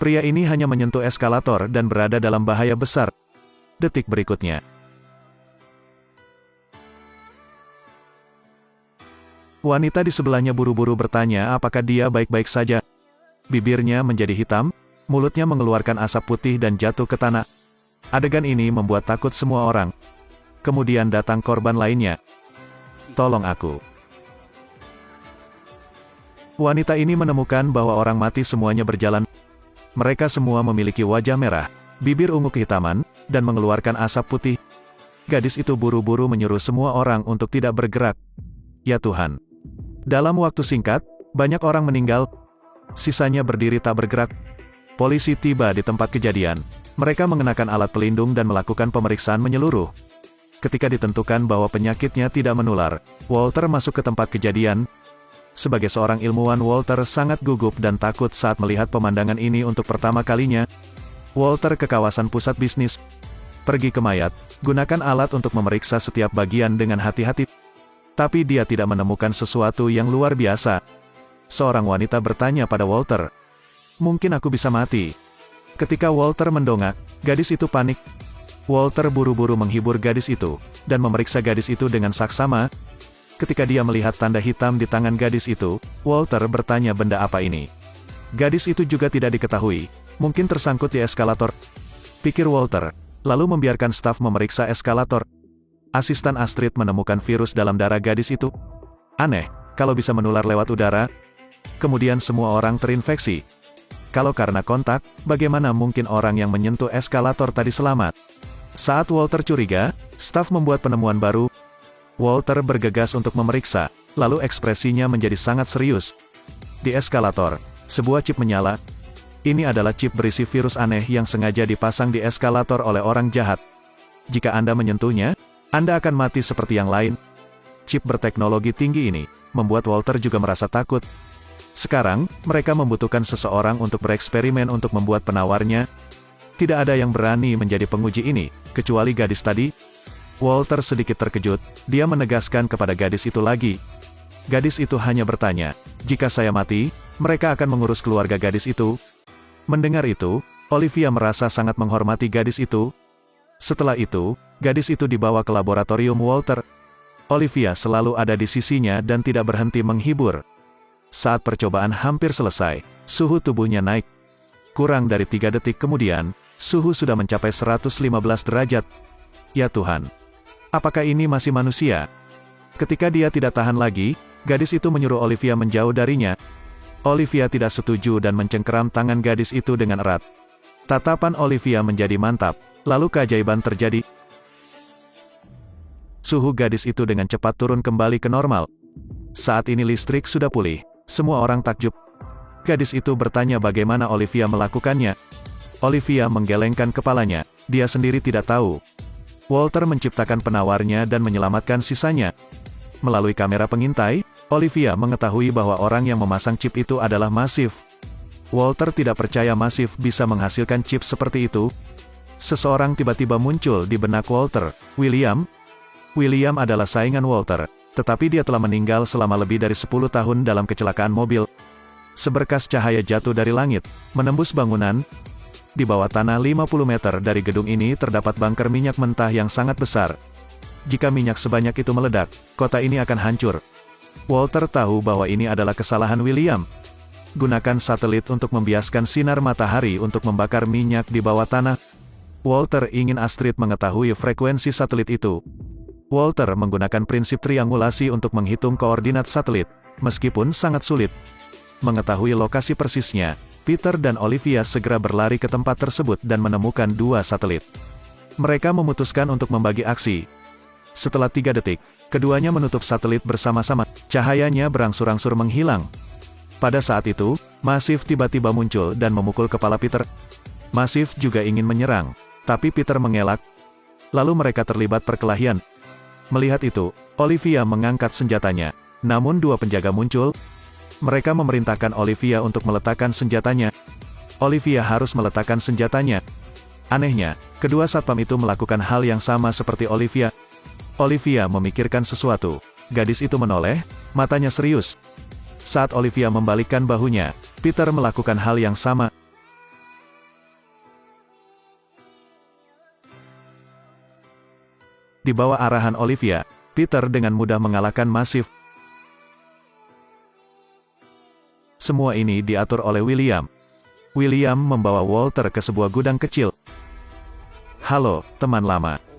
Pria ini hanya menyentuh eskalator dan berada dalam bahaya besar. Detik berikutnya, wanita di sebelahnya buru-buru bertanya apakah dia baik-baik saja. Bibirnya menjadi hitam, mulutnya mengeluarkan asap putih dan jatuh ke tanah. Adegan ini membuat takut semua orang. Kemudian datang korban lainnya. "Tolong aku." Wanita ini menemukan bahwa orang mati semuanya berjalan. Mereka semua memiliki wajah merah, bibir ungu kehitaman, dan mengeluarkan asap putih. Gadis itu buru-buru menyuruh semua orang untuk tidak bergerak. Ya Tuhan! Dalam waktu singkat, banyak orang meninggal. Sisanya berdiri tak bergerak. Polisi tiba di tempat kejadian. Mereka mengenakan alat pelindung dan melakukan pemeriksaan menyeluruh. Ketika ditentukan bahwa penyakitnya tidak menular, Walter masuk ke tempat kejadian. Sebagai seorang ilmuwan, Walter sangat gugup dan takut saat melihat pemandangan ini untuk pertama kalinya. Walter ke kawasan pusat bisnis. Pergi ke mayat, gunakan alat untuk memeriksa setiap bagian dengan hati-hati. Tapi dia tidak menemukan sesuatu yang luar biasa. Seorang wanita bertanya pada Walter, "Mungkin aku bisa mati?" Ketika Walter mendongak, gadis itu panik. Walter buru-buru menghibur gadis itu, dan memeriksa gadis itu dengan saksama. Ketika dia melihat tanda hitam di tangan gadis itu, Walter bertanya benda apa ini. Gadis itu juga tidak diketahui, mungkin tersangkut di eskalator, pikir Walter, lalu membiarkan staf memeriksa eskalator. Asisten Astrid menemukan virus dalam darah gadis itu. Aneh, kalau bisa menular lewat udara. Kemudian semua orang terinfeksi. Kalau karena kontak, bagaimana mungkin orang yang menyentuh eskalator tadi selamat? Saat Walter curiga, staf membuat penemuan baru. Walter bergegas untuk memeriksa, lalu ekspresinya menjadi sangat serius. Di eskalator, sebuah chip menyala. Ini adalah chip berisi virus aneh yang sengaja dipasang di eskalator oleh orang jahat. Jika Anda menyentuhnya, Anda akan mati seperti yang lain. Chip berteknologi tinggi ini membuat Walter juga merasa takut. Sekarang, mereka membutuhkan seseorang untuk bereksperimen untuk membuat penawarnya. Tidak ada yang berani menjadi penguji ini, kecuali gadis tadi. Walter sedikit terkejut, dia menegaskan kepada gadis itu lagi. Gadis itu hanya bertanya, "Jika saya mati, mereka akan mengurus keluarga gadis itu?" Mendengar itu, Olivia merasa sangat menghormati gadis itu. Setelah itu, gadis itu dibawa ke laboratorium Walter. Olivia selalu ada di sisinya dan tidak berhenti menghibur. Saat percobaan hampir selesai, suhu tubuhnya naik. Kurang dari 3 detik kemudian, suhu sudah mencapai 115 derajat. Ya Tuhan! Apakah ini masih manusia? Ketika dia tidak tahan lagi, gadis itu menyuruh Olivia menjauh darinya. Olivia tidak setuju dan mencengkeram tangan gadis itu dengan erat. Tatapan Olivia menjadi mantap, lalu keajaiban terjadi. Suhu gadis itu dengan cepat turun kembali ke normal. Saat ini listrik sudah pulih, semua orang takjub. Gadis itu bertanya bagaimana Olivia melakukannya. Olivia menggelengkan kepalanya, dia sendiri tidak tahu. Walter menciptakan penawarnya dan menyelamatkan sisanya. Melalui kamera pengintai, Olivia mengetahui bahwa orang yang memasang chip itu adalah Massive. Walter tidak percaya Massive bisa menghasilkan chip seperti itu. Seseorang tiba-tiba muncul di benak Walter, William. William adalah saingan Walter, tetapi dia telah meninggal selama lebih dari 10 tahun dalam kecelakaan mobil. Seberkas cahaya jatuh dari langit, menembus bangunan. Di bawah tanah 50 meter dari gedung ini terdapat bunker minyak mentah yang sangat besar. Jika minyak sebanyak itu meledak, kota ini akan hancur. Walter tahu bahwa ini adalah kesalahan William. Gunakan satelit untuk membiaskan sinar matahari untuk membakar minyak di bawah tanah. Walter ingin Astrid mengetahui frekuensi satelit itu. Walter menggunakan prinsip triangulasi untuk menghitung koordinat satelit, meskipun sangat sulit mengetahui lokasi persisnya. Peter dan Olivia segera berlari ke tempat tersebut dan menemukan 2 satelit. Mereka memutuskan untuk membagi aksi. Setelah 3 detik, keduanya menutup satelit bersama-sama. Cahayanya berangsur-angsur menghilang. Pada saat itu, Massive tiba-tiba muncul dan memukul kepala Peter. Massive juga ingin menyerang, tapi Peter mengelak. Lalu mereka terlibat perkelahian. Melihat itu, Olivia mengangkat senjatanya. Namun 2 penjaga muncul. Mereka memerintahkan Olivia untuk meletakkan senjatanya. Olivia harus meletakkan senjatanya. Anehnya, kedua satpam itu melakukan hal yang sama seperti Olivia. Olivia memikirkan sesuatu. Gadis itu menoleh, matanya serius. Saat Olivia membalikkan bahunya, Peter melakukan hal yang sama. Di bawah arahan Olivia, Peter dengan mudah mengalahkan Massive. Semua ini diatur oleh William. William membawa Walter ke sebuah gudang kecil. Halo, teman lama.